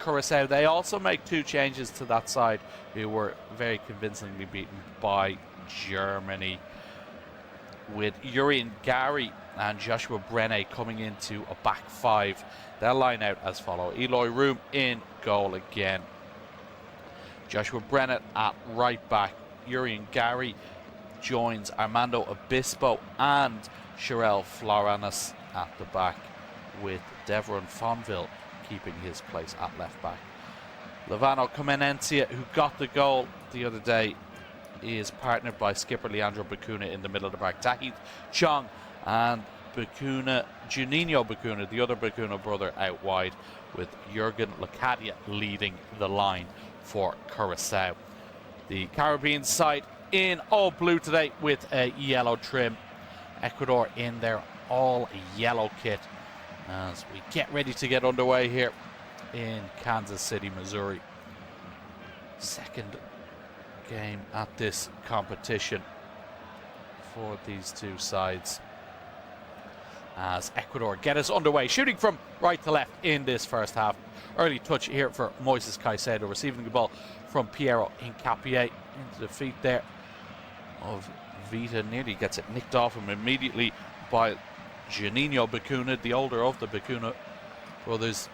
Curaçao. They also make 2 changes to that side, who were very convincingly beaten by Germany, with Urian Gary and Joshua Brenne coming into a back 5. They'll line out as follow. Eloy Room in goal again. Joshua Brenne at right back. Urian Gary joins Armando Obispo and Sherelle Floranis at the back, with Devron Fonville keeping his place at left back. Levano Comenencia, who got the goal the other day, is partnered by skipper Leandro Bacuna in the middle of the park. Tahith Chong and Bacuna, Juninho Bacuna, the other Bacuna brother, out wide, with Jurgen Locadia leading the line for Curaçao. The Caribbean side in all blue today with a yellow trim. Ecuador in their all yellow kit as we get ready to get underway here in Kansas City, Missouri. Second game at this competition for these 2 sides, as Ecuador get us underway, shooting from right to left in this first half. Early touch here for Moises Caicedo, receiving the ball from Piero Hincapié into the feet there of Vita. Nearly gets it nicked off him immediately by Juninho Bacuna, the older of the Bacuna brothers,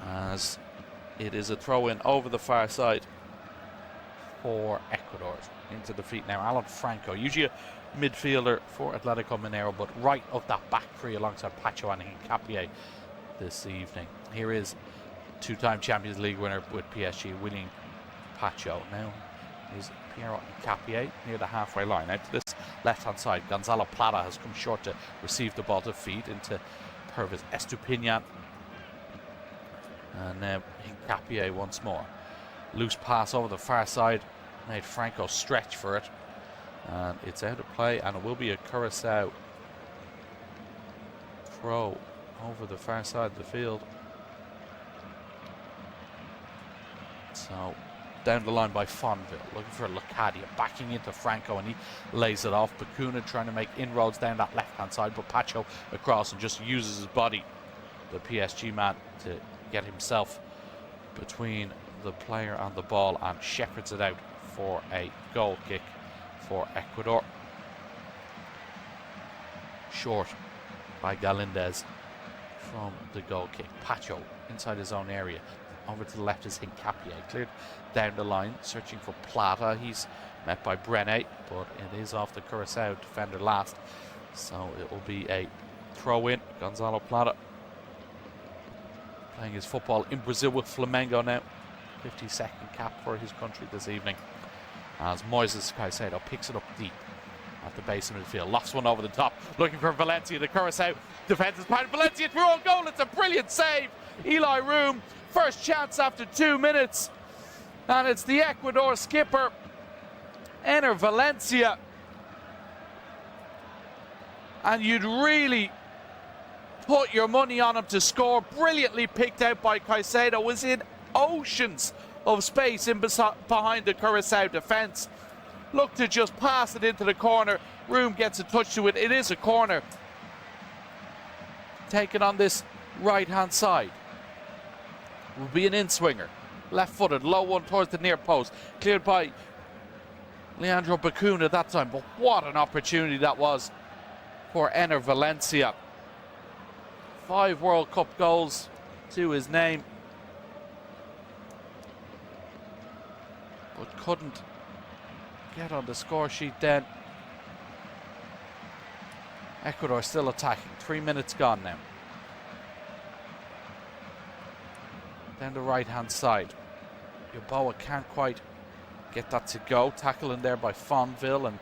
as it is a throw-in over the far side for Ecuador. Into the feet now, Alan Franco, usually a midfielder for Atletico Mineiro, but right of that back 3 alongside Pacho and Hincapié this evening. Here is 2-time Champions League winner with PSG, William Pacho. Now is Piero Hincapié near the halfway line. Out to this left-hand side, Gonzalo Plata has come short to receive the ball to feed into Pervis Estupiñán. And now Hincapié once more. Loose pass over the far side, made Franco stretch for it. And it's out of play, and it will be a Curaçao throw over the far side of the field. So down the line by Fonville, looking for Locadia, backing into Franco, and he lays it off. Bacuna trying to make inroads down that left-hand side, but Pacho across and just uses his body, the PSG man, to get himself between the player and the ball, and shepherds it out for a goal kick for Ecuador. Short by Galindez from the goal kick. Pacho inside his own area. Over to the left is Hincapié, cleared down the line, searching for Plata. He's met by Brenne, but it is off the Curaçao defender last, so it will be a throw-in. Gonzalo Plata playing his football in Brazil with Flamengo now. 52nd cap for his country this evening, as Moises Caicedo picks it up deep at the base of midfield. Lofts one over the top, looking for Valencia. The Curaçao defence is behind Valencia through on goal. It's a brilliant save. Eloy Room, first chance after 2 minutes. And it's the Ecuador skipper, Ener Valencia. And you'd really put your money on him to score. Brilliantly picked out by Caicedo. Was in oceans of space in behind the Curaçao defence. Look to just pass it into the corner. Room gets a touch to it. It is a corner. Taken on this right-hand side will be an in-swinger. Left-footed, low one towards the near post. Cleared by Leandro Bacuna that time. But what an opportunity that was for Ener Valencia. 5 World Cup goals to his name, but couldn't get on the score sheet then. Ecuador still attacking. 3 minutes gone now. Down the right-hand side. Yeboah can't quite get that to go. Tackle in there by Fonville, and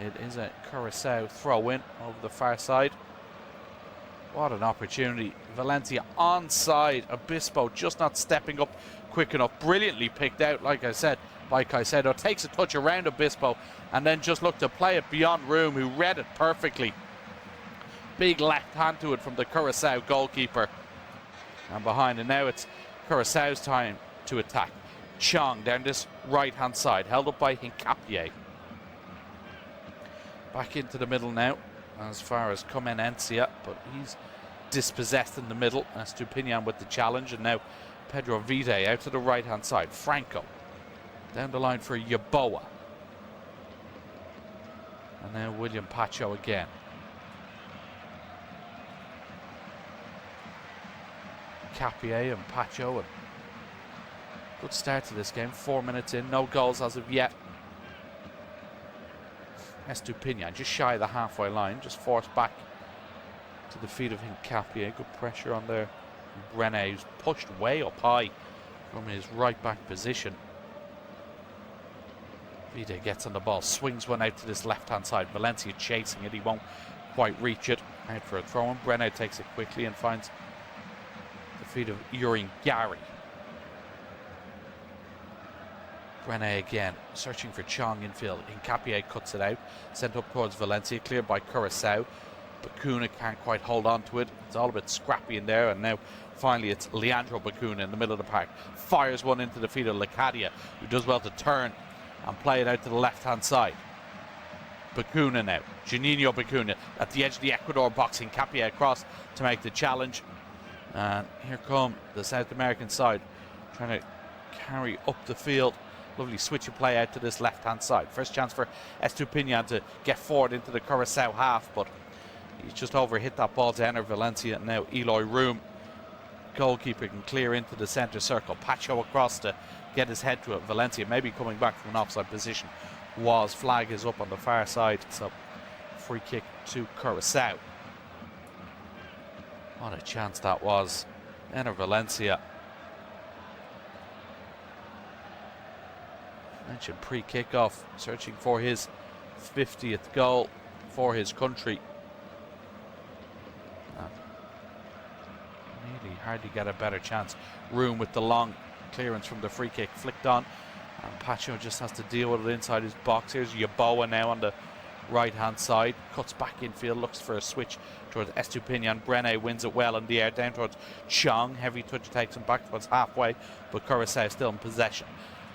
it is a Curaçao throw-in over the far side. What an opportunity. Valencia onside. Obispo just not stepping up quick enough. Brilliantly picked out, like I said, by Caicedo. Takes a touch around Obispo and then just looked to play it beyond Room, who read it perfectly. Big left hand to it from the Curaçao goalkeeper. And behind, and now it's Curaçao's time to attack. Chong down this right-hand side, held up by Hincapié. Back into the middle now, as far as Comenencia, but he's dispossessed in the middle. Estupiñán with the challenge, and now Pedro Vite out to the right-hand side. Franco down the line for Yeboah. And now William Pacho again. Capier and Pacho. And good start to this game. 4 minutes in. No goals as of yet. Estupinian just shy of the halfway line. Just forced back to the feet of Hincapié. Good pressure on there. Brené, who's pushed way up high from his right back position. Vide gets on the ball, swings one out to this left hand side. Valencia chasing it, he won't quite reach it. Out for a throw in. Brené takes it quickly and finds the feet of Urian Gary. Brené again, searching for Chong infield. Hincapié cuts it out, sent up towards Valencia, cleared by Curaçao. Bacuna can't quite hold on to it. It's all a bit scrappy in there, and now finally it's Leandro Bacuna in the middle of the park. Fires one into the feet of Lecadia, who does well to turn and play it out to the left-hand side. Bacuna now. Juninho Bacuna at the edge of the Ecuador box. Hincapié across to make the challenge. And here come the South American side, trying to carry up the field. Lovely switch of play out to this left-hand side. First chance for Estupinian to get forward into the Curaçao half, but he's just overhit that ball to enter Valencia. And now Eloy Room, goalkeeper, can clear into the centre circle. Pacho across to get his head to it. Valencia maybe coming back from an offside position. Waz flag is up on the far side, so free kick to Curaçao. What a chance that was. Enter Valencia. Mentioned pre-kickoff, searching for his 50th goal for his country. Really hardly get a better chance. Room with the long clearance from the free kick flicked on, and Pacho just has to deal with it inside his box. Here's Yeboah now on the right hand side, cuts back infield, looks for a switch towards Estupinian. Brené wins it well in the air down towards Chong. Heavy touch takes him back towards halfway, but Curaçao still in possession.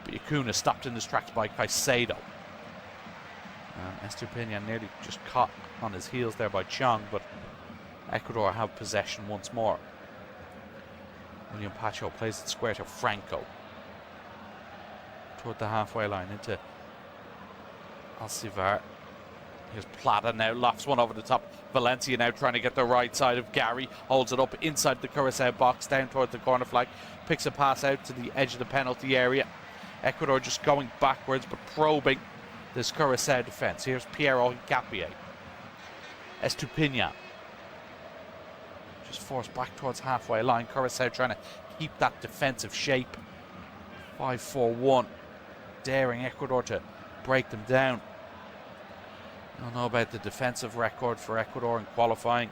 But Bacuna stopped in his tracks by Caicedo. Estupinian nearly just caught on his heels there by Chong, but Ecuador have possession once more. William Pacho plays it square to Franco. Toward the halfway line into Alcivar. Here's Plata now, lofts one over the top. Valencia now trying to get the right side of Gary. Holds it up inside the Curaçao box, down towards the corner flag. Picks a pass out to the edge of the penalty area. Ecuador just going backwards but probing this Curaçao defence. Here's Piero Hincapié. Estupinian just forced back towards halfway line. Curaçao trying to keep that defensive shape. 5-4-1. Daring Ecuador to break them down. I don't know about the defensive record for Ecuador in qualifying.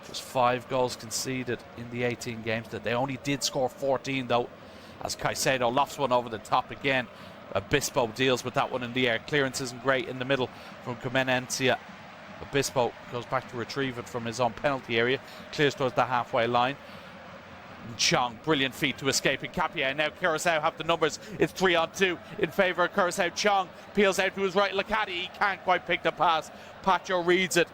Just 5 goals conceded in the 18 games. That they only did score 14 though, as Caicedo lofts one over the top again. Obispo deals with that one in the air. Clearance isn't great in the middle from Comenencia. Obispo goes back to retrieve it from his own penalty area. Clears towards the halfway line. And Chong, brilliant feat to escape. Hincapié, now Curaçao have the numbers. It's 3-on-2 in favour of Curaçao. Chong peels out to his right. Lecati, he can't quite pick the pass. Pacho reads it.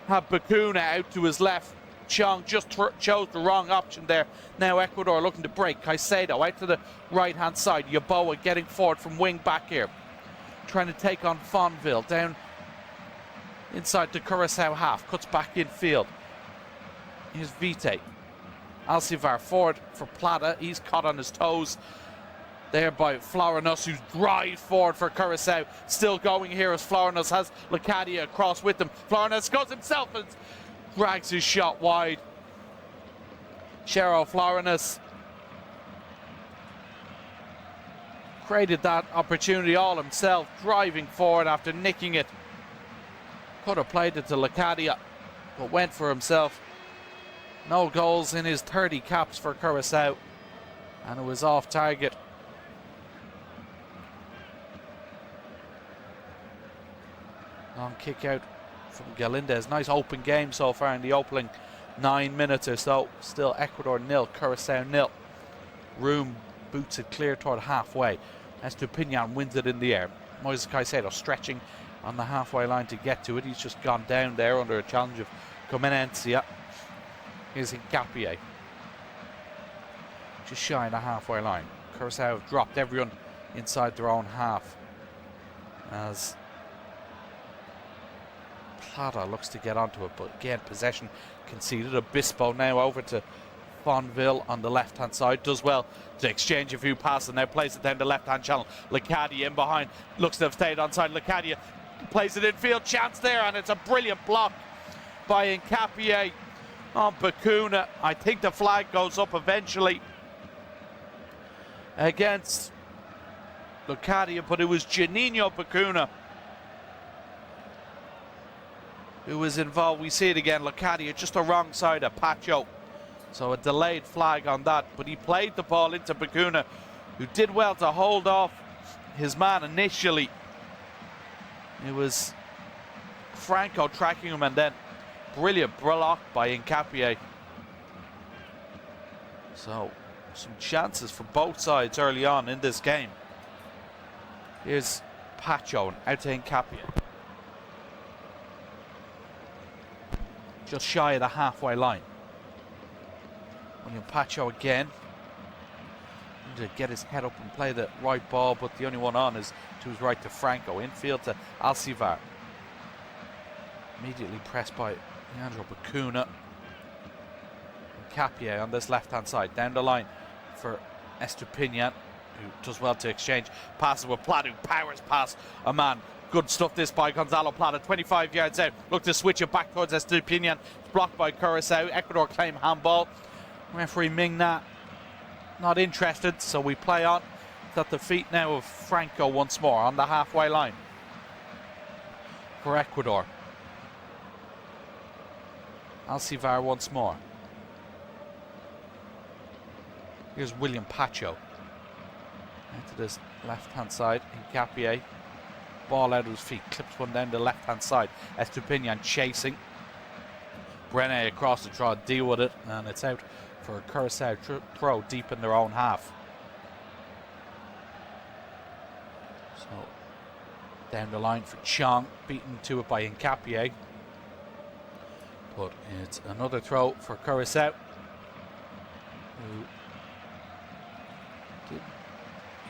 Have Bacuna out to his left. Chong just chose the wrong option there. Now Ecuador looking to break. Caicedo out to the right hand side. Yeboah getting forward from wing back here, trying to take on Fonville down inside the Curaçao half. Cuts back in field. Here's Vite. Alcivar forward for Plata. He's caught on his toes there by Florinos, who drives forward for Curaçao. Still going here as Florinos has Lecadia across with him. Florinos goes himself and drags his shot wide. Cheryl Florinos created that opportunity all himself, driving forward after nicking it. Could have played it to Lecadia, but went for himself. No goals in his 30 caps for Curaçao, and it was off target. Long kick out from Galindez. Nice open game so far in the opening 9 minutes or so. Still Ecuador 0, Curaçao 0. Room boots it clear toward halfway. Estupinian wins it in the air. Moises Caicedo stretching on the halfway line to get to it. He's just gone down there under a challenge of Comenencia. Here's Hincapié. just shy of the halfway line. Curaçao have dropped everyone inside their own half as Plata looks to get onto it, but again, possession conceded. Obispo now over to Fonville on the left-hand side. Does well to exchange a few passes, now plays it down the left-hand channel. Lecadia in behind, looks to have stayed onside. Lecadia plays it infield, chance there, and it's a brilliant block by Nkapie on Bacuna. I think the flag goes up eventually against Lecadia, but it was Juninho Bacuna who was involved. We see it again, Lecadia just the wrong side of Pacho. So a delayed flag on that, but he played the ball into Bacuna, who did well to hold off his man initially. It was Franco tracking him, and then brilliant block by Nkapie. So some chances for both sides early on in this game. Here's Pacho out to Nkapie. Just shy of the halfway line. William Pacho again. To get his head up and play the right ball, but the only one on is to his right to Franco. Infield to Alcivar. Immediately pressed by Leandro Bacuna. Nkapie on this left-hand side. Down the line for Estupinian, who does well to exchange passes with Plata, who powers past a man. Good stuff this by Gonzalo Plata, 25 yards out. Look to switch it back towards Estupinian. It's blocked by Curaçao. Ecuador claim handball. Referee Mingna not interested, so we play on. It's at the feet now of Franco once more on the halfway line for Ecuador. Alcivar once more. Here's William Pacho. Into this left-hand side. Nkapie. Ball out of his feet. Clips one down the left-hand side. Estupinian chasing. Brené across to try to deal with it, and it's out for a Curaçao throw deep in their own half. So down the line for Chong, beaten to it by Nkapie. But it's another throw for Curaçao, who did,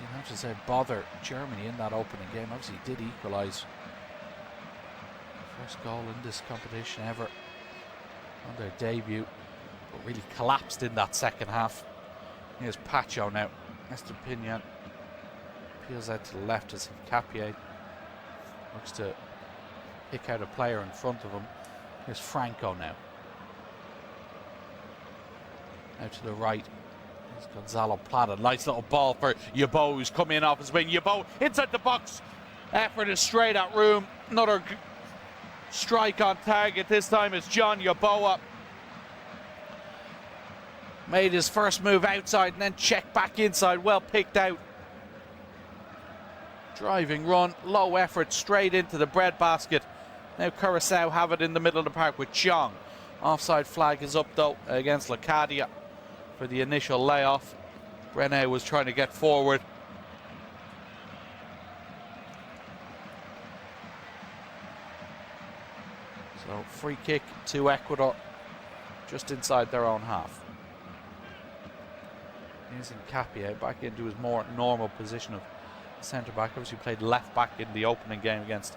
you have to say, bother Germany in that opening game. Obviously did equalise. First goal in this competition ever on their debut, but really collapsed in that second half. Here's Pacho now. Estupinian peels out to the left as Nkapie looks to pick out a player in front of him. Here's Franco now. Out to the right. Here's Gonzalo Plata. Nice little ball for Yeboah, who's coming in off his wing. Yeboah inside the box. Effort is straight at room. Another strike on target. This time it's John Yeboah. Made his first move outside and then checked back inside. Well picked out. Driving run, low effort, straight into the breadbasket. Now Curaçao have it in the middle of the park with Chong. Offside flag is up though against Lecadia for the initial layoff. Brené was trying to get forward. So free kick to Ecuador just inside their own half. Here's Nkapie back into his more normal position of centre back. Obviously played left back in the opening game against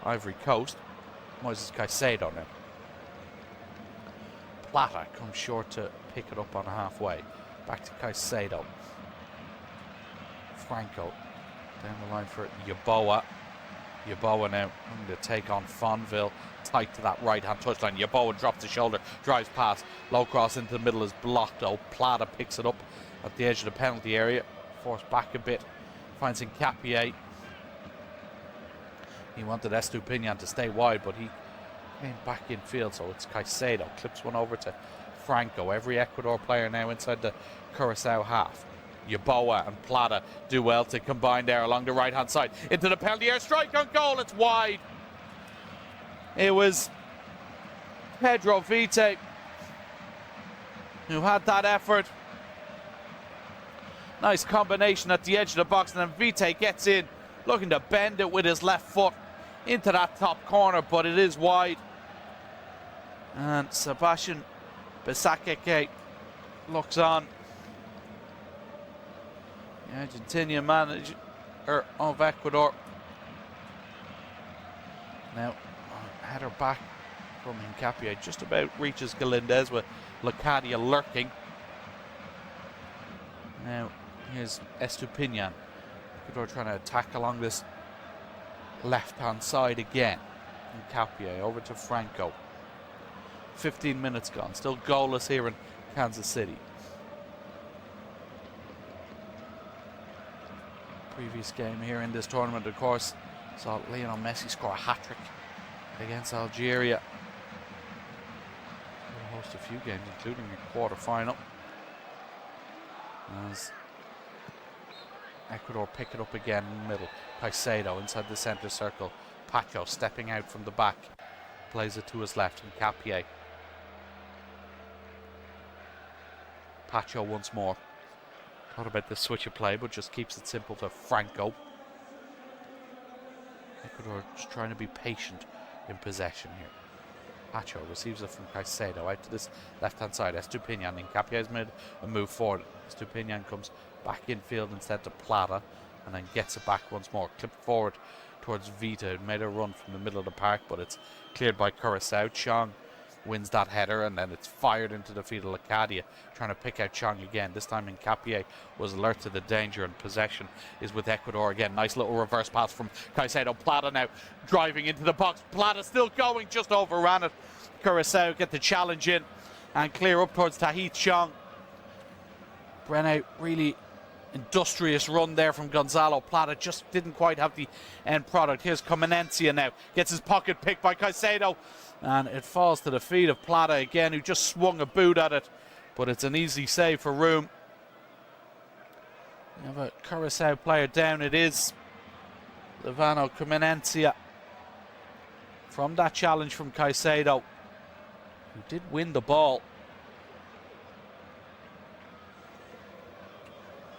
Ivory Coast. Moises Caicedo now. Plata comes short to pick it up on halfway. Back to Caicedo. Franco down the line for Yeboah. Yeboah now going to take on Fonville. Tight to that right-hand touchline. Yeboah drops the shoulder, drives past. Low cross into the middle is blocked though. Plata picks it up at the edge of the penalty area. Forced back a bit. Finds Nkapie. He wanted Estupinian to stay wide, but he came back in field, so it's Caicedo. Clips one over to Franco. Every Ecuador player now inside the Curaçao half. Yeboah and Plata do well to combine there along the right-hand side. Into the penalty area, strike on goal, it's wide. It was Pedro Vite who had that effort. Nice combination at the edge of the box, and then Vite gets in, looking to bend it with his left foot into that top corner, but it is wide. And Sebastian Bisakeke looks on. Argentinian manager of Ecuador. Now, header back from Hincapié. Just about reaches Galindez with Locadia lurking. Now, here's Estupiñán. Ecuador trying to attack along this left-hand side again. Hincapié over to Franco. 15 minutes gone. Still goalless here in Kansas City. Previous game here in this tournament, of course, saw Lionel Messi score a hat-trick against Algeria. We'll host a few games, including a quarter-final. As Ecuador pick it up again in the middle. Caicedo inside the centre circle. Pacho stepping out from the back. Plays it to his left. Hincapié. Pacho once more. Thought about the switch of play, but just keeps it simple to Franco. Ecuador just trying to be patient in possession here. Pacho receives it from Caicedo out to this left-hand side. Estupiñán. Hincapié's made a move forward. Estupiñán comes back infield instead to Plata and then gets it back once more. Clipped forward towards Vita. It made a run from the middle of the park, but it's cleared by Curaçao. Chong wins that header and then it's fired into the feet of Locadia, trying to pick out Chong again. This time Hincapié was alert to the danger and possession is with Ecuador again. Nice little reverse pass from Caicedo. Plata now driving into the box. Plata still going, just overran it. Curaçao get the challenge in and clear up towards Tahith Chong. Brene really industrious run there from Gonzalo Plata, just didn't quite have the end product. Here's Comenencia now, gets his pocket picked by Caicedo and it falls to the feet of Plata again, who just swung a boot at it, but it's an easy save for room. We have a Curaçao player down. It is Levano Comenencia from that challenge from Caicedo, who did win the ball.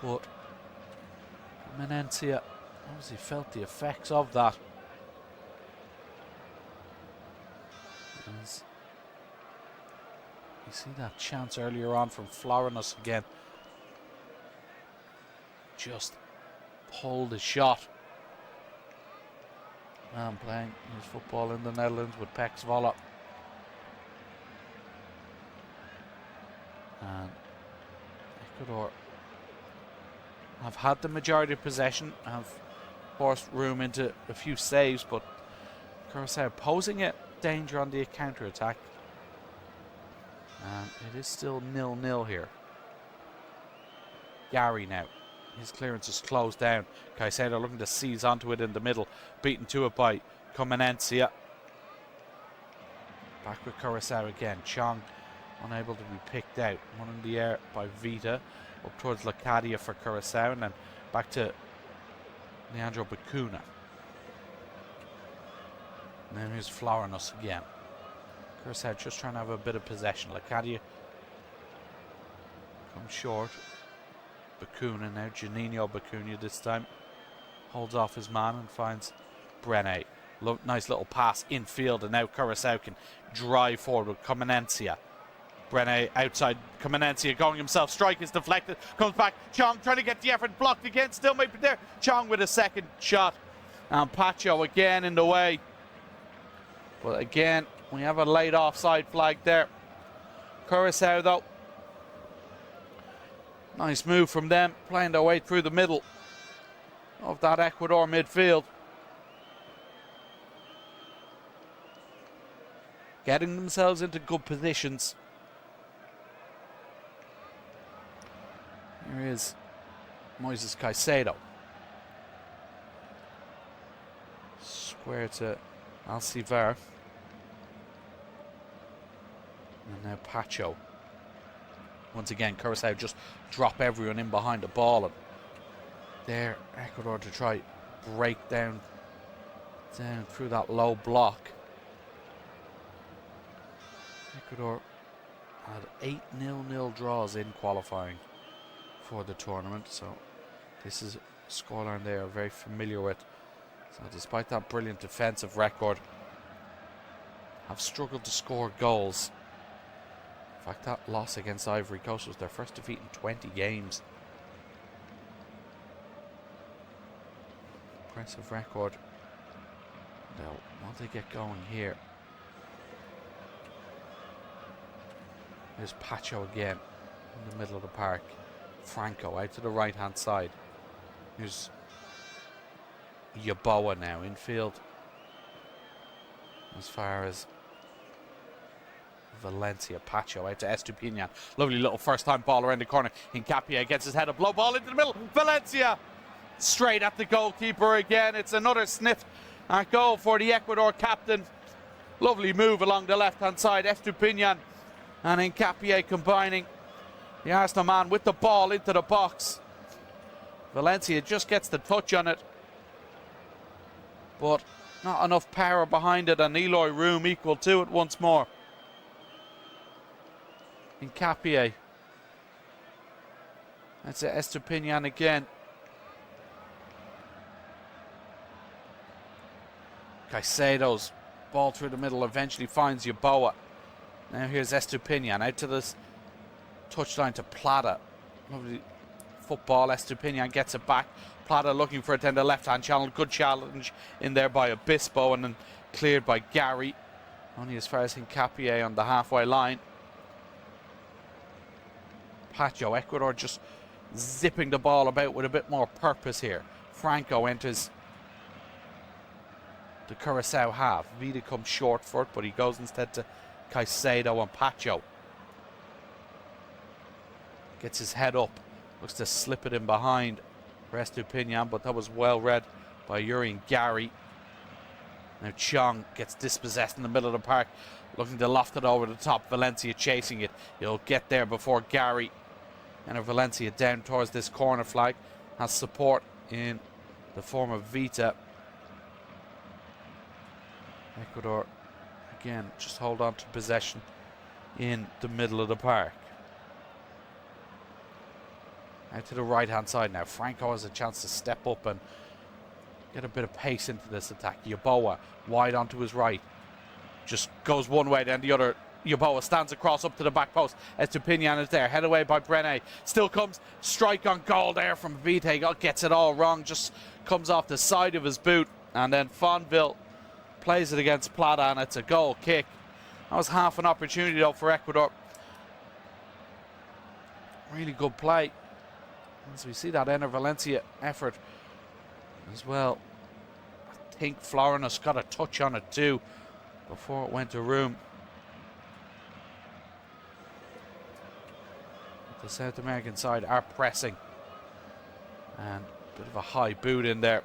But Menencia obviously felt the effects of that. As you see that chance earlier on from Florinos again. Just pulled a shot. Man playing his football in the Netherlands with Pex Volla. And Ecuador have had the majority of possession, have forced room into a few saves, but Curaçao posing a danger on the counter-attack. And it is still 0-0 here. Gary now. His clearance is closed down. Caicedo looking to seize onto it in the middle. Beaten to it by Comenencia. Back with Curaçao again. Chong unable to be picked out. One in the air by Vita. Up towards Locadia for Curaçao, and then back to Leandro Bacuna. And then here's Florinos again. Curaçao just trying to have a bit of possession. Locadia comes short. Bacuna now, Juninho Bacuna this time. Holds off his man and finds Brene. Nice little pass infield, and now Curaçao can drive forward with Comenencia. Brene outside, Comenencia going himself, strike is deflected, comes back, Chong trying to get the effort, blocked again, still might be there, Chong with a second shot, and Pacho again in the way. But again, we have a late offside flag there. Curaçao though, nice move from them, playing their way through the middle of that Ecuador midfield. Getting themselves into good positions. Here is Moises Caicedo. Square to Alcivar. And now Pacho. Once again, Curaçao just drop everyone in behind the ball. And there, Ecuador to try break down through that low block. Ecuador had 8 0-0 draws in qualifying for the tournament, so this is a scoreline they are very familiar with. So despite that brilliant defensive record, have struggled to score goals. In fact, that loss against Ivory Coast was their first defeat in 20 games. Impressive record. They'll want to get going here. There's Pacho again in the middle of the park. Franco out to the right hand side. Here's Yaboa now infield. As far as Valencia. Pacho out to Estupiñán. Lovely little first time ball around the corner. Hincapié gets his head up. Low ball into the middle. Valencia straight at the goalkeeper again. It's another sniff at goal for the Ecuador captain. Lovely move along the left hand side. Estupiñán and Hincapié combining. The Arsenal man with the ball into the box. Valencia just gets the touch on it, but not enough power behind it, and Eloy Room equal to it once more. Hincapié. That's it, Estupiñán again. Caicedo's ball through the middle eventually finds Yaboa. Now here's Estupiñán out to this touchline to Plata. Lovely football. Estupiñán gets it back. Plata looking for it down the left-hand channel. Good challenge in there by Obispo and then cleared by Gary. Only as far as Hincapié on the halfway line. Pacho, Ecuador just zipping the ball about with a bit more purpose here. Franco enters the Curaçao half. Vida comes short for it, but he goes instead to Caicedo and Pacho. Gets his head up. Looks to slip it in behind for Estupiñán, but that was well read by Yuri and Gary. Now Chong gets dispossessed in the middle of the park, looking to loft it over the top. Valencia chasing it. He'll get there before Gary. And Valencia down towards this corner flag. Has support in the form of Vita. Ecuador again just hold on to possession in the middle of the park. Out to the right hand side now. Franco has a chance to step up and get a bit of pace into this attack. Yaboa wide onto his right. Just goes one way then the other. Yaboa stands across up to the back post. Estupiñán is there. Head away by Brené. Still comes strike on goal there from Vite. Gets it all wrong. Just comes off the side of his boot. And then Fonville plays it against Plata and it's a goal kick. That was half an opportunity though for Ecuador. Really good play. As we see that Ener Valencia effort as well. I think Florinus got a touch on it too before it went to Room. The South American side are pressing. And a bit of a high boot in there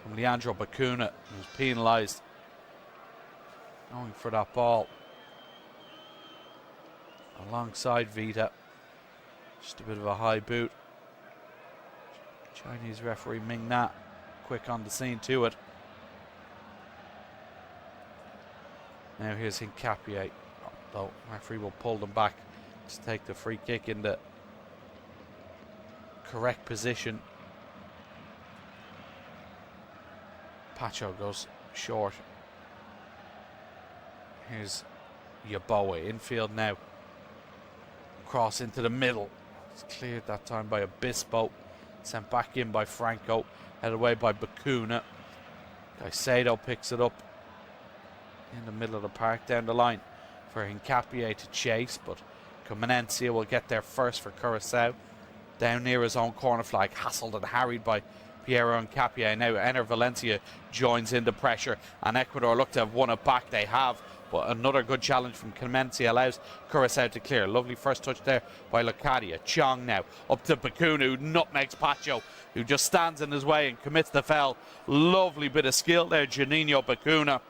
from Leandro Bacuna, who's penalised. Going for that ball alongside Vita. Just a bit of a high boot. Chinese referee Ming Na quick on the scene to it. Now here's Hincapié. Though referee will pull them back to take the free kick in the correct position. Pacho goes short. Here's Yaboa infield now. Cross into the middle. It's cleared that time by Obispo. Sent back in by Franco. Headed away by Bacuna. Caicedo picks it up in the middle of the park down the line for Hincapié to chase, but Comenencia will get there first for Curaçao. Down near his own corner flag, hassled and harried by Piero Hincapié. Now Ener Valencia joins in the pressure, and Ecuador look to have won it back. They have, but another good challenge from Comenencia allows Curaçao to clear. Lovely first touch there by Locadia. Chong now up to Bacuna, who nutmegs Pacho, who just stands in his way and commits the foul. Lovely bit of skill there, Juninho Bacuna.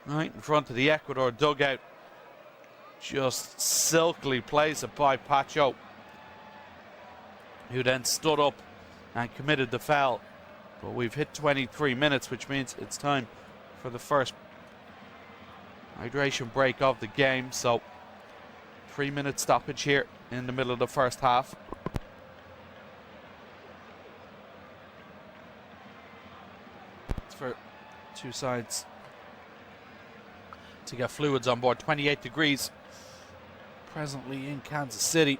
Right in front of the Ecuador dugout. Just silkily plays it by Pacho, who then stood up and committed the foul. But we've hit 23 minutes, which means it's time for the first hydration break of the game. So 3-minute stoppage here in the middle of the first half. It's for two sides to get fluids on board. 28 degrees presently in Kansas City.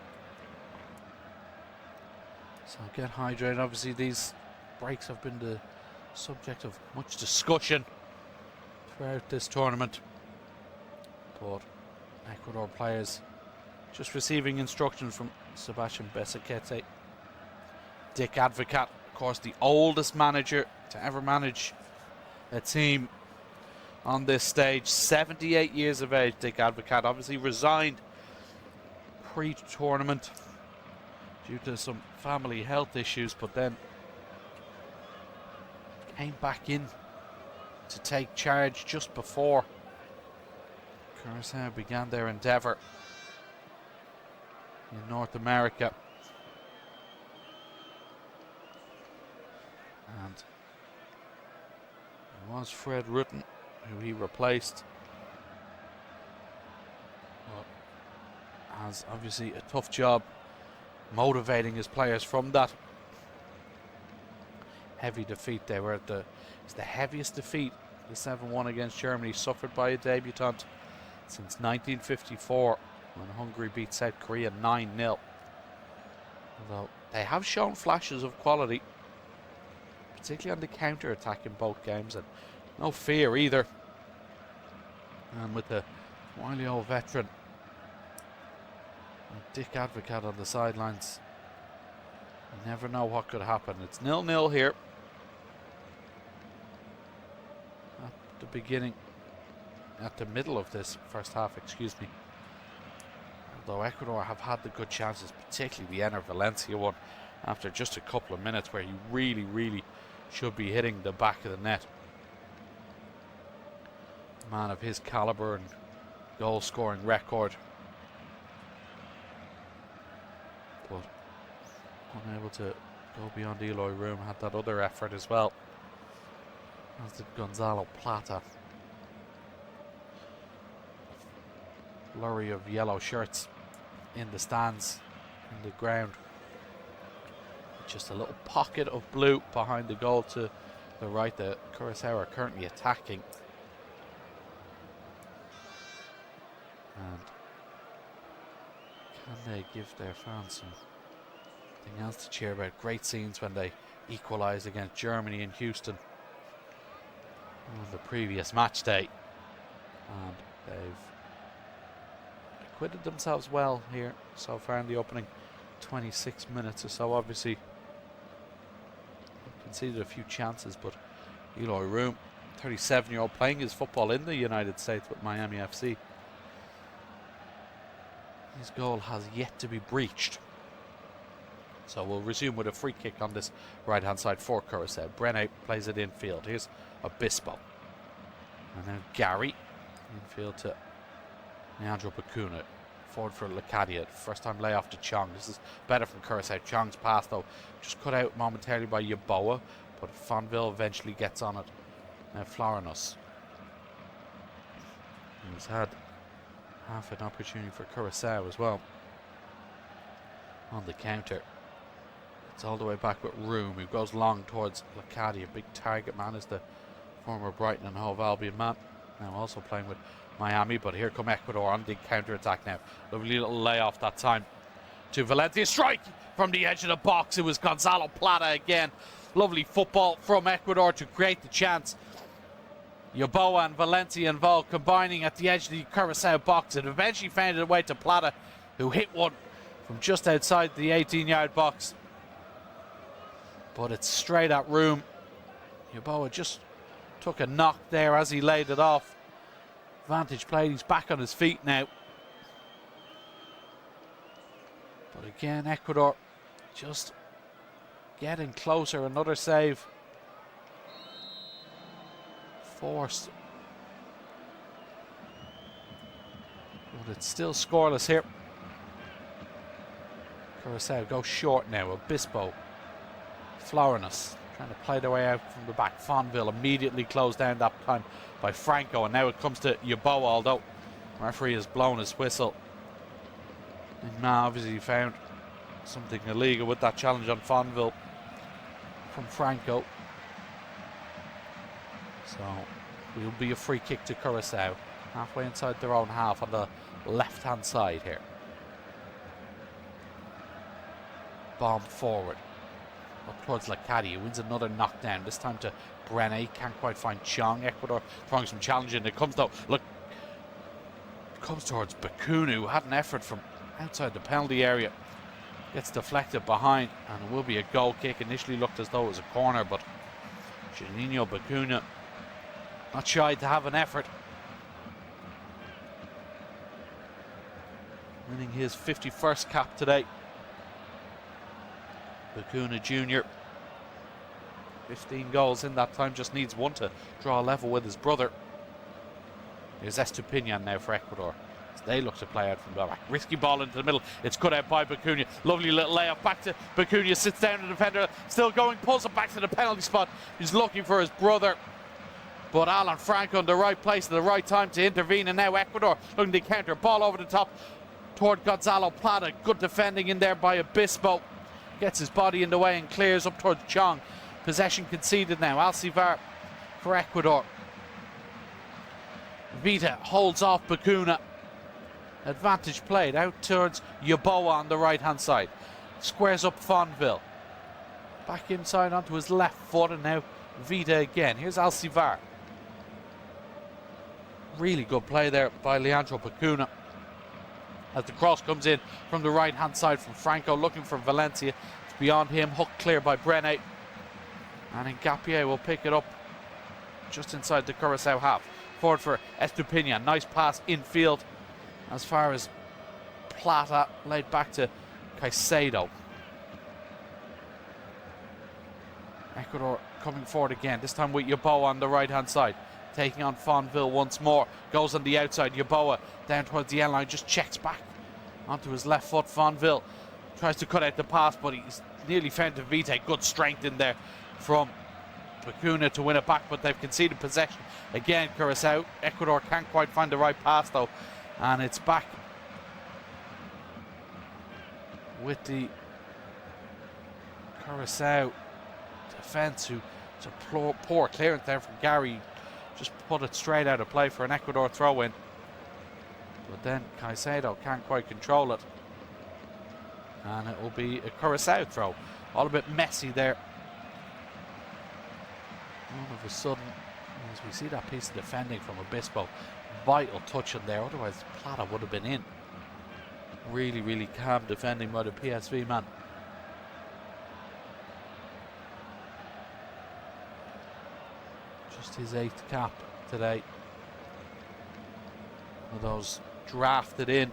So get hydrated. Obviously these breaks have been the subject of much discussion throughout this tournament. But Ecuador players just receiving instructions from Sebastian Besekete. Dick Advocat, of course, the oldest manager to ever manage a team on this stage. 78 years of age, Dick Advocat. Obviously resigned pre-tournament due to some family health issues, but then came back in to take charge just before Curaçao began their endeavour in North America. And it was Fred Rutten who he replaced. But has obviously a tough job motivating his players from that heavy defeat. They were it's the heaviest defeat, the 7-1 against Germany, suffered by a debutant since 1954 when Hungary beat South Korea 9-0. Although they have shown flashes of quality, particularly on the counter-attack in both games, and no fear either. And with the wily old veteran Dick Advocat on the sidelines, you never know what could happen. It's 0-0 here at the beginning, at the middle of this first half, excuse me. Although Ecuador have had the good chances, particularly the Enner Valencia one, after just a couple of minutes, where he really should be hitting the back of the net. A man of his caliber and goal-scoring record, but unable to go beyond Eloy Room. Had that other effort as well, as did Gonzalo Plata. Flurry of yellow shirts in the stands, in the ground. Just a little pocket of blue behind the goal to the right. The Curaçao are currently attacking. And can they give their fans something else to cheer about? Great scenes when they equalised against Germany in Houston on the previous match day. And they've acquitted themselves well here so far in the opening 26 minutes or so. Obviously conceded a few chances, but Eloy Room, 37-year-old, playing his football in the United States with Miami FC. His goal has yet to be breached. So we'll resume with a free kick on this right hand side for Curaçao. Brene plays it infield. Here's Obispo. And then Gary infield to Leandro Bacuna. Forward for Lacadia. First time layoff to Chong. This is better from Curaçao. Chong's pass though just cut out momentarily by Yeboah, but Fonville eventually gets on it. Now Florinos, he's had half an opportunity for Curaçao as well on the counter. It's all the way back with Room, who goes long towards Lacadia. Big target man is the former Brighton and Hove Albion man, now also playing with Miami. But here come Ecuador on the counter attack now. Lovely little layoff that time to Valencia. Strike from the edge of the box. It was Gonzalo Plata again. Lovely football from Ecuador to create the chance. Yeboah and Valencia involved, combining at the edge of the Curaçao box. It eventually found its way to Plata, who hit one from just outside the 18-yard box. But it's straight at Room. Yeboah just took a knock there as he laid it off. Vantage played, he's back on his feet now. But again, Ecuador just getting closer. Another save forced. But it's still scoreless here. Curaçao go short now. Obispo, Florinos trying to play their way out from the back. Fonville immediately closed down that time by Franco, and now it comes to Yeboah, although the referee has blown his whistle. And now obviously found something illegal with that challenge on Fonville from Franco. So it will be a free kick to Curaçao, halfway inside their own half on the left-hand side here. Bomb forward. up towards Lacadi. He wins another knockdown, this time to Brene. Can't quite find Chong. Ecuador throwing some challenge in. It comes though, look, comes towards Bakuna, who had an effort from outside the penalty area. Gets deflected behind, and it will be a goal kick. Initially looked as though it was a corner, but Juninho Bakuna not shy to have an effort. Winning his 51st cap today. Bakuna Jr. 15 goals in that time, just needs one to draw a level with his brother. Here's Estupinian now for Ecuador. They look to play out from the back. Risky ball into the middle. It's cut out by Bakuna. Lovely little layup back to Bakuna. Sits down the defender. Still going. Pulls it back to the penalty spot. He's looking for his brother. But Alan Franco in the right place at the right time to intervene. And now Ecuador looking to counter. Ball over the top toward Gonzalo Plata. Good defending in there by Obispo. Gets his body in the way and clears up towards Chong. Possession conceded now. Alcivar for Ecuador. Vita holds off Bakuna. Advantage played out towards Yaboa on the right hand side. Squares up Fonville. Back inside onto his left foot, and now Vita again. Here's Alcivar. Really good play there by Leandro Bakuna. As the cross comes in from the right hand side from Franco, looking for Valencia. It's beyond him, hooked clear by Brene. And Ngapié will pick it up just inside the Curaçao half. Forward for Estupinian. Nice pass infield as far as Plata, laid back to Caicedo. Ecuador coming forward again, this time with Yaboa on the right hand side, taking on Fonville once more. Goes on the outside. Yaboa down towards the end line, just checks back onto his left foot. Fonville tries to cut out the pass, but he's nearly found to Vite. Good strength in there from Bakuna to win it back, but they've conceded possession again. Curaçao. Ecuador can't quite find the right pass though, and it's back with the Curaçao defence, who it's a poor clearance there from Gary. Just put it straight out of play for an Ecuador throw-in, but then Caicedo can't quite control it, and it will be a Curaçao throw. All a bit messy there. All of a sudden, as we see that piece of defending from Obispo, vital touch in there, otherwise Plata would have been in. Really, really calm defending by the PSV man. Just his 8th cap today. One of those drafted in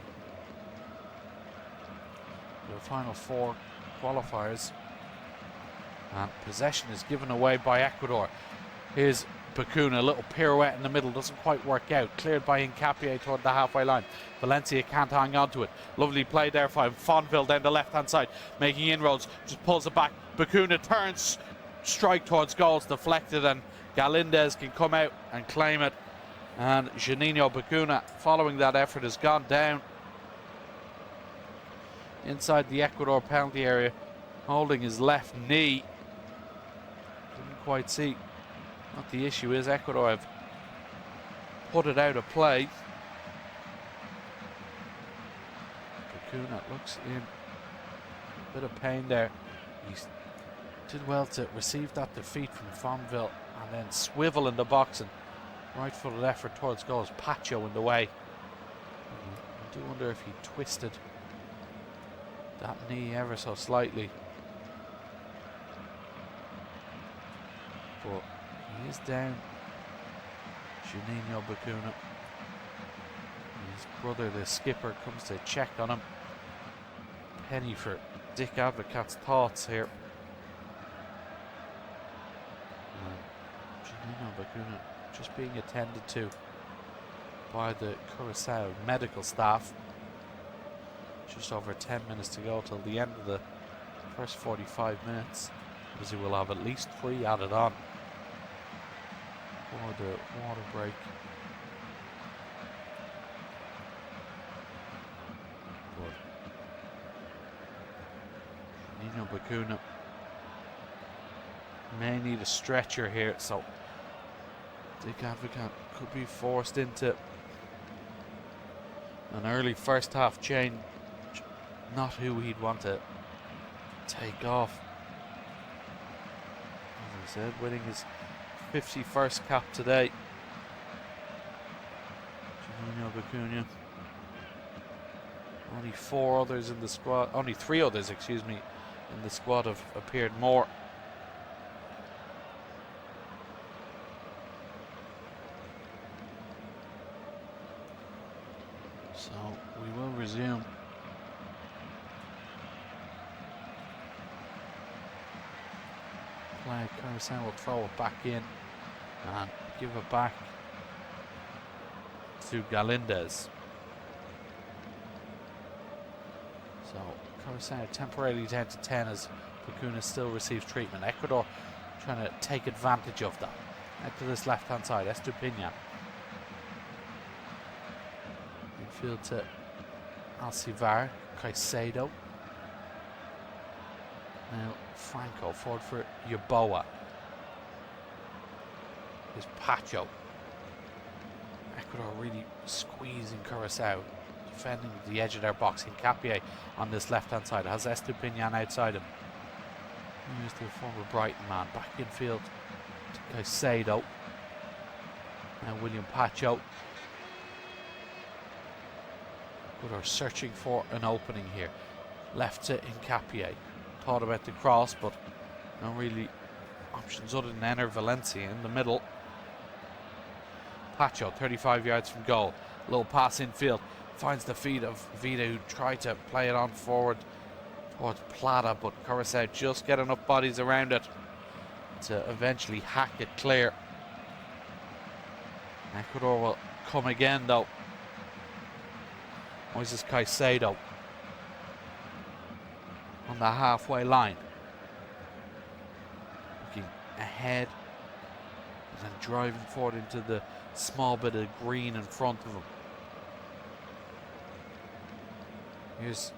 the final 4 qualifiers. And possession is given away by Ecuador. Here's Bakuna, a little pirouette in the middle, doesn't quite work out. Cleared by Ngapié toward the halfway line. Valencia can't hang on to it. Lovely play there for Fonville down the left hand side, making inroads, just pulls it back. Bakuna turns, strike towards goals, deflected, and Galindez can come out and claim it. And Juninho Bakuna, following that effort, has gone down inside the Ecuador penalty area, holding his left knee. Didn't quite see what the issue is. Ecuador have put it out of play. Bakuna looks in a bit of pain there. He did well to receive that defeat from Fonville and then swivel in the box and right-footed effort towards goals. Pacho in the way. I do wonder if he twisted that knee ever so slightly. But he is down. Juninho Bakuna. His brother, the skipper, comes to check on him. Penny for Dick Advocaat's thoughts here. Juninho Bakuna just being attended to by the Curaçao medical staff. Just over 10 minutes to go till the end of the first 45 minutes, as he will have at least 3 added on for the water break. But Juninho Bakuna may need a stretcher here, so Dick Advocaat could be forced into an early first half change. Not who he'd want to take off. I said, winning his 51st cap today. Juninho Bacuna. Only 4 others in the squad, only 3 others, excuse me, in the squad have appeared more. So we will resume. Curaçao will throw it back in and give it back to Galindez. So Curaçao temporarily down to 10 as Bacuna still receives treatment. Ecuador trying to take advantage of that. Out to this left hand side, Estupiñán. Midfield to Alcivar, Caicedo. Now Franco forward for Yaboa. Here's Pacho. Ecuador really squeezing Curaçao, defending the edge of their box. Hincapié on this left hand side has Estupiñán outside him. Here's the former Brighton man back in field to Caicedo. Now William Pacho. Ecuador searching for an opening here. Left to Hincapié. Thought about the cross, but no really options other than Ener Valencia in the middle. Pacho, 35 yards from goal. Little pass infield. Finds the feet of Vida, who tried to play it on forward towards Plata, but Curaçao just get enough bodies around it to eventually hack it clear. Ecuador will come again though. Moises Caicedo on the halfway line, looking ahead and then driving forward into the small bit of green in front of him. Here's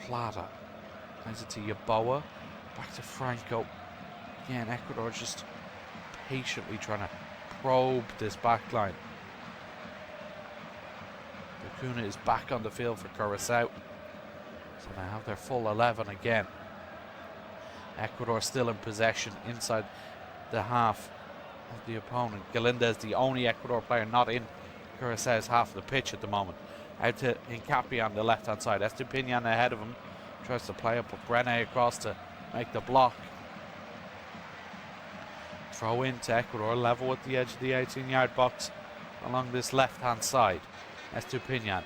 Plata, hands it to Yaboa, back to Franco. Again, Ecuador just patiently trying to probe this back line. Bacuna is back on the field for Curaçao. So they have their full 11 again. Ecuador still in possession inside the half of the opponent. Galindez, the only Ecuador player not in Curaçao's half of the pitch at the moment. Out to Hincapié on the left hand side. Estupiñán ahead of him. Tries to play up with Brené across to make the block. Throw in to Ecuador, level with the edge of the 18-yard box along this left hand side. Estupiñán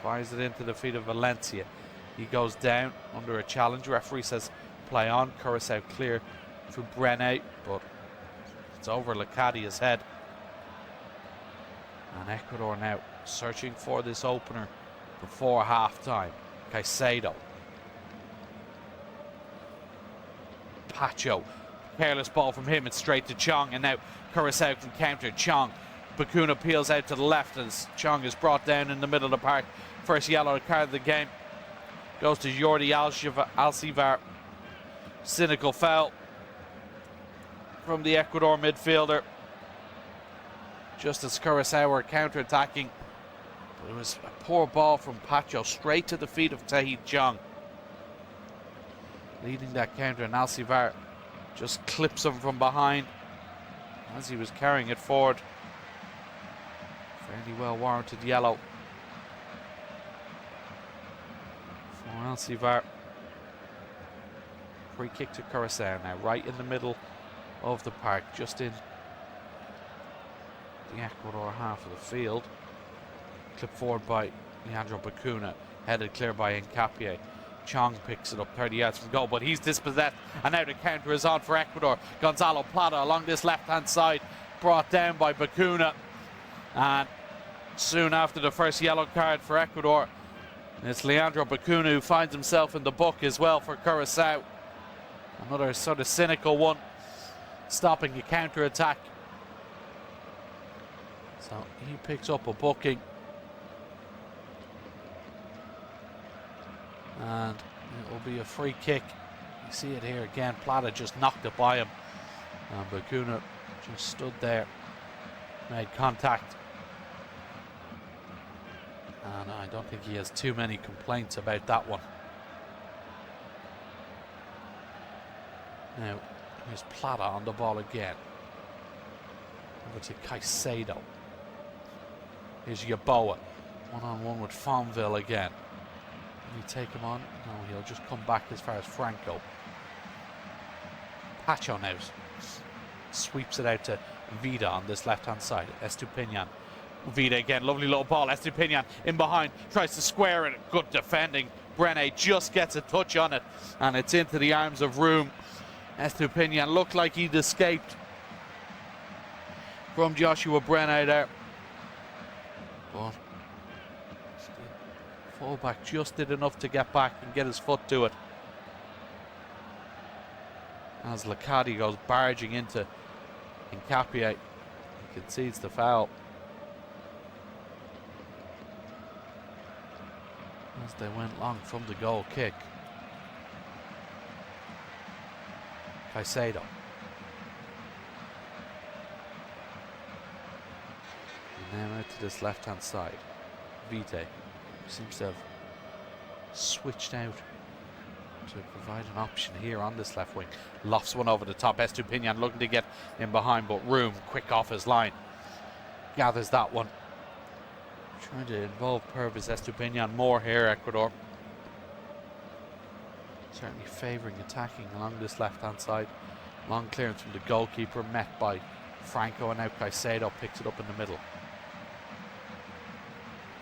fires it into the feet of Valencia. He goes down under a challenge. Referee says play on. Curaçao clear through Brené, but it's over Lacadia's head. And Ecuador now searching for this opener before half-time. Caicedo. Pacho. Careless ball from him and straight to Chong, and now Curaçao can counter. Chong. Bacuna peels out to the left as Chong is brought down in the middle of the park. First yellow card of the game goes to Jordi Alcivar. Cynical foul from the Ecuador midfielder. Just as Curaçao were counter-attacking. But it was a poor ball from Pacho straight to the feet of Tahith Chong. Leading that counter, and Alcivar just clips him from behind as he was carrying it forward. Fairly well warranted yellow for Alcivar. Free kick to Curaçao now, right in the middle of the park, just in the Ecuador half of the field. Clipped forward by Leandro Bacuna, headed clear by Hincapié. Chong picks it up 30 yards from goal, but he's dispossessed, and now the counter is on for Ecuador. Gonzalo Plata along this left-hand side, brought down by Bacuna, and soon after the first yellow card for Ecuador, it's Leandro Bacuna who finds himself in the book as well for Curaçao. Another sort of cynical one, stopping a counter-attack. So he picks up a booking. And it will be a free kick. You see it here again. Plata just knocked it by him. And Bacuna just stood there, made contact. And I don't think he has too many complaints about that one. Now, here's Plata on the ball again. Over to Caicedo. Here's Yeboah. One-on-one with Fonville again. Can he take him on? No, he'll just come back as far as Franco. Pacho now sweeps it out to Vida on this left-hand side. Estupiñán. Vida again, lovely little ball. Estupiñán in behind, tries to square it. Good defending. Brene just gets a touch on it, and it's into the arms of Room. Estupiñán looked like he'd escaped from Joshua Brene there. But fullback just did enough to get back and get his foot to it. As Licati goes barging into Hincapié, he concedes the foul. As they went long from the goal kick. Caicedo. And now out to this left-hand side. Vite seems to have switched out to provide an option here on this left wing. Lofts one over the top. Estupiñán looking to get in behind, but Room quick off his line. Gathers that one. Trying to involve Purvis Estupiñán more here, Ecuador. Certainly favouring attacking along this left-hand side. Long clearance from the goalkeeper, met by Franco, and now Caicedo picks it up in the middle.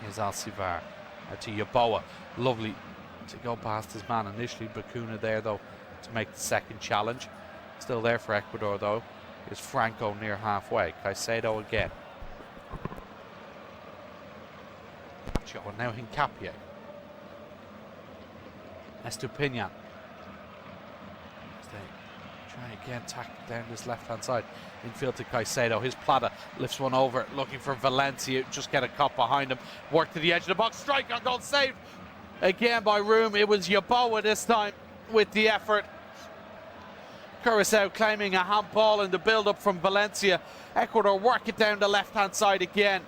Here's Alcivar. Out to Yeboah. Lovely to go past his man initially. Bacuna there, though, to make the second challenge. Still there for Ecuador, though. Here's Franco near halfway. Caicedo again. And now Hincapié. Estupiñán. Trying again, tack down this left-hand side. Infield to Caicedo. His Plata lifts one over, looking for Valencia. Just get a cop behind him. Work to the edge of the box. Strike on goal, saved again by Room. It was Yeboah this time with the effort. Curaçao claiming a handball in the build-up from Valencia. Ecuador work it down the left-hand side again.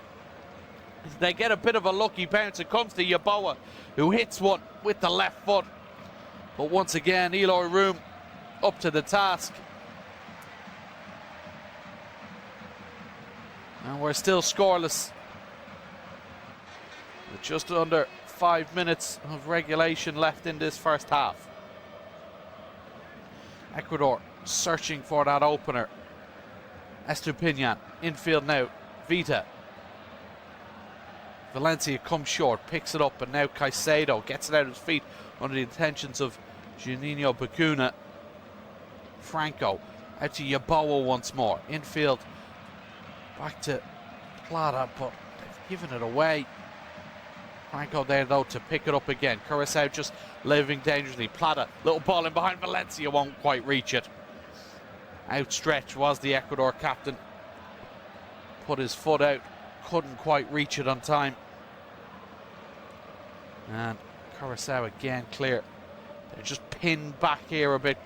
They get a bit of a lucky bounce. It comes to Yeboah, who hits one with the left foot. But once again, Eloy Room up to the task. And we're still scoreless. With just under 5 minutes of regulation left in this first half. Ecuador searching for that opener. Estupiñán infield now. Vita. Valencia comes short, picks it up, and now Caicedo gets it out of his feet under the intentions of Juninho Bacuna. Franco out to Yeboah once more. Infield back to Plata, but they've given it away. Franco there, though, to pick it up again. Curaçao just living dangerously. Plata, little ball in behind. Valencia won't quite reach it. Outstretched was the Ecuador captain. Put his foot out. Couldn't quite reach it on time. And Curaçao again clear. They're just pinned back here a bit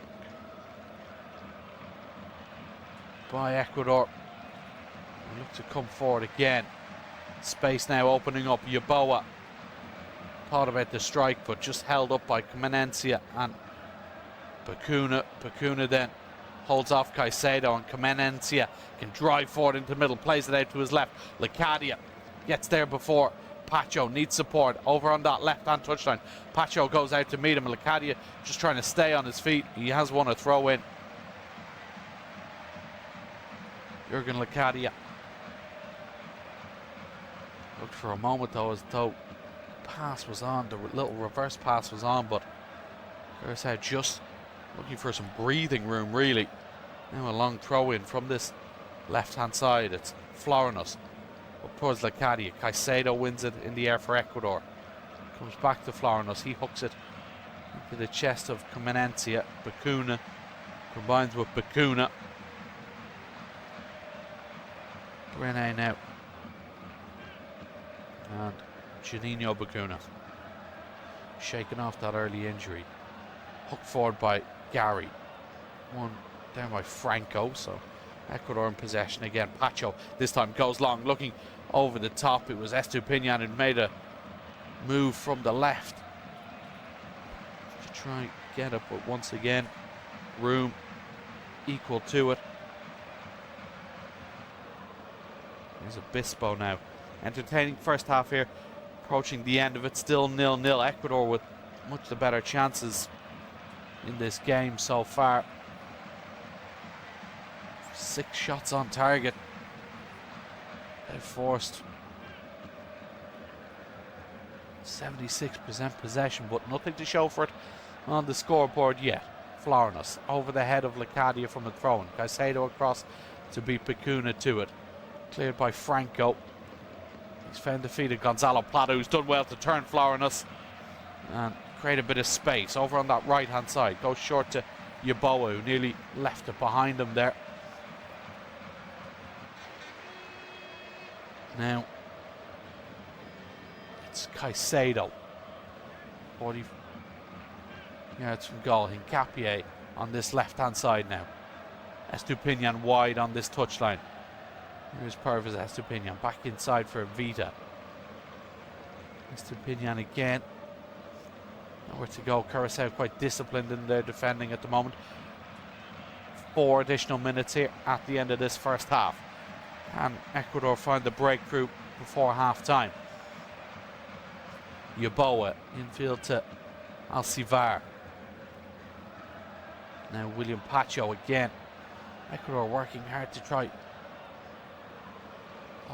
by Ecuador. They look to come forward again. Space now opening up. Yeboah thought about the strike, but just held up by Comenencia and Bacuna. Bacuna then holds off Caicedo, and Comenencia can drive forward into the middle, plays it out to his left. Licadia gets there before Pacho needs support over on that left-hand touchline. Pacho goes out to meet him. Licadia just trying to stay on his feet. He has won a throw in. Jurgen Licadia looked for a moment, though, as though the pass was on, the little reverse pass was on, but Curaçao just looking for some breathing room, really. Now a long throw in from this left-hand side. It's Florinos up towards Licadia. Caicedo wins it in the air for Ecuador. Comes back to Florinos. He hooks it into the chest of Comenencia. Bacuna combines with Bacuna. Brene now. And Juninho Bacuna shaking off that early injury. Hooked forward by Gary. One down by Franco, so Ecuador in possession again. Pacho this time goes long, looking over the top. It was Estupiñán who made a move from the left to try and get it, but once again, Room equal to it. There's Obispo now. Entertaining first half here. Approaching the end of it. Still 0-0. Ecuador with much the better chances in this game so far. 6 shots on target. They've forced 76% possession, but nothing to show for it on the scoreboard yet. Florinos over the head of Lecadia from a throw-in. Caicedo across to beat Pacuna to it. Cleared by Franco. He's found the feet of Gonzalo Plata, who's done well to turn Florinos and create a bit of space over on that right hand side. Goes short to Yeboah, who nearly left it behind him there. Now it's Caicedo, 40 yards from goal. Hincapié on this left hand side now. Estupiñán wide on this touchline. Here's Purvis. Estupiñán back inside for Vita. Estupiñán again. Nowhere to go. Curaçao quite disciplined in their defending at the moment. 4 additional minutes here at the end of this first half. Can Ecuador find the breakthrough before half time? Yeboah infield to Alcivar. Now William Pacho again. Ecuador working hard to try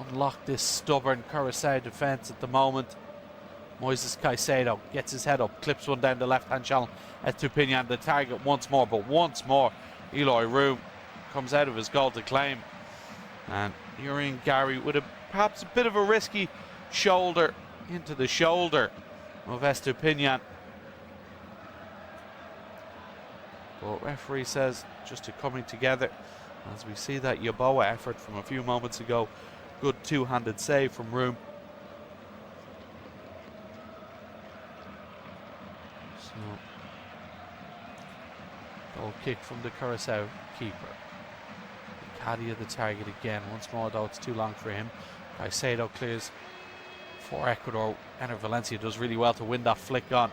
unlock this stubborn Curaçao defence at the moment. Moises Caicedo gets his head up, clips one down the left hand channel. Estupiñán the target once more, but once more Eloy Room comes out of his goal to claim. And Urian Gary with perhaps a bit of a risky shoulder into the shoulder of Estupiñán. But referee says just a coming together as we see that Yeboah effort from a few moments ago. Good two-handed save from Room. So, goal kick from the Curaçao keeper. Cadia the target again. Once more though, it's too long for him. Caicedo clears for Ecuador. Ener Valencia does really well to win that flick on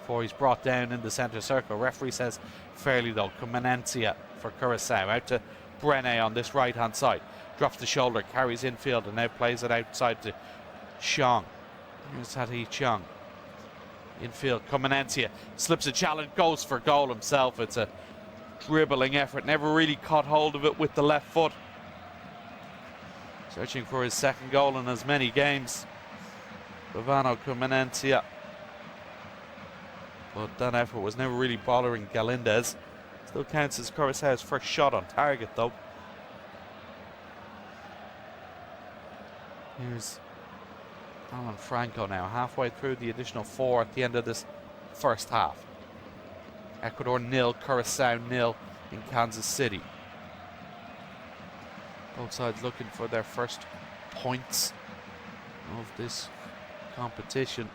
before he's brought down in the centre circle. Referee says fairly though. Comenencia for Curaçao. Out to Brene on this right hand side. Drops the shoulder, carries infield and now plays it outside to Xiong. Here's Hati Xiong. Infield, Comenencia slips a challenge, goes for goal himself. It's a dribbling effort, never really caught hold of it with the left foot. Searching for his second goal in as many games. Bavano Comenencia. But that effort was never really bothering Galindez. Still counts as Curaçao's first shot on target though. Here's Alan Franco now, halfway through the additional 4 at the end of this first half. Ecuador 0, Curaçao 0 in Kansas City. Both sides looking for their first points of this competition.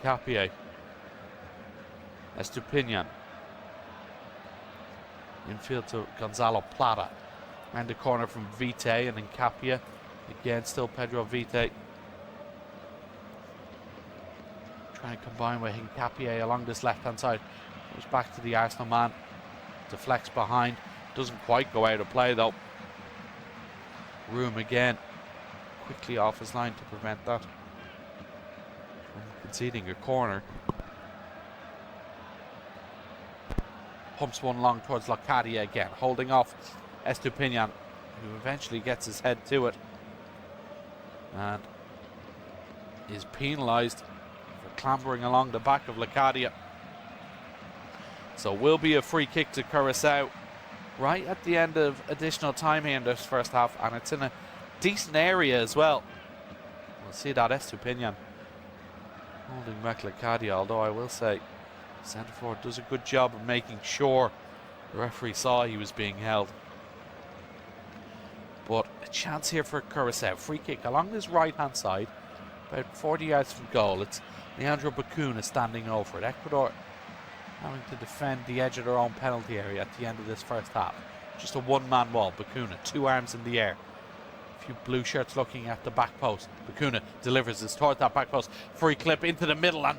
Hincapié. Estupiñán. Infield to Gonzalo Plata. Round the corner from Vite and Hincapié. Again, still Pedro Vite. Trying to combine with Hincapié along this left-hand side. Goes back to the Arsenal man. Deflects behind. Doesn't quite go out of play though. Room again. Quickly off his line to prevent that from conceding a corner. Pumps one long towards Lecadia again. Holding off Estupiñán, who eventually gets his head to it. And is penalised for clambering along the back of Lecadia. So will be a free kick to Curaçao right at the end of additional time here in this first half, and it's in a decent area as well. We'll see that Estupiñán holding back Lecadia, although I will say centre forward does a good job of making sure the referee saw he was being held. But a chance here for Curaçao. Free kick along this right-hand side, about 40 yards from goal. It's Leandro Bacuna standing over it. Ecuador having to defend the edge of their own penalty area at the end of this first half. Just a one-man wall. Bacuna, 2 arms in the air. A few blue shirts looking at the back post. Bacuna delivers this towards that back post. Free clip into the middle, and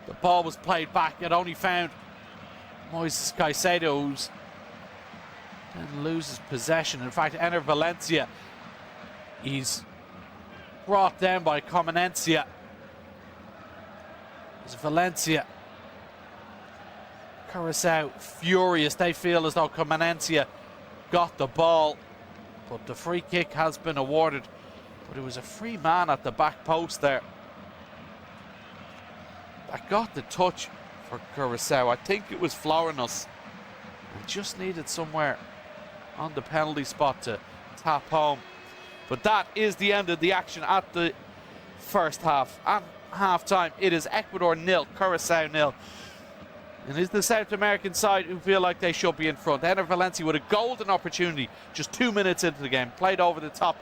the ball was played back. It only found Moises Caicedo, who's and loses possession. In fact, Ener Valencia, he's brought down by Comenencia. It's Valencia. Curaçao furious. They feel as though Comenencia got the ball, but the free kick has been awarded. But it was a free man at the back post there that got the touch for Curaçao. I think it was Florinos. And just needed somewhere on the penalty spot to tap home. But that is the end of the action at the first half. At half-time, it is Ecuador 0, Curaçao 0. And it's the South American side who feel like they should be in front. Ener Valencia with a golden opportunity just 2 minutes into the game. Played over the top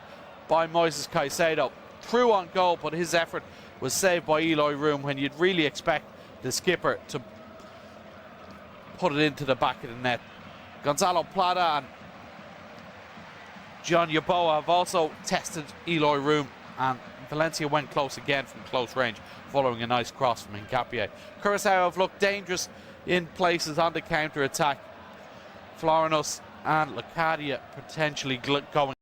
by Moises Caicedo. Through on goal, but his effort was saved by Eloy Room when you'd really expect the skipper to put it into the back of the net. Gonzalo Plata and John Yeboah have also tested Eloy Room, and Valencia went close again from close range following a nice cross from Hincapié. Curaçao have looked dangerous in places on the counter-attack. Florinos and Locadia potentially going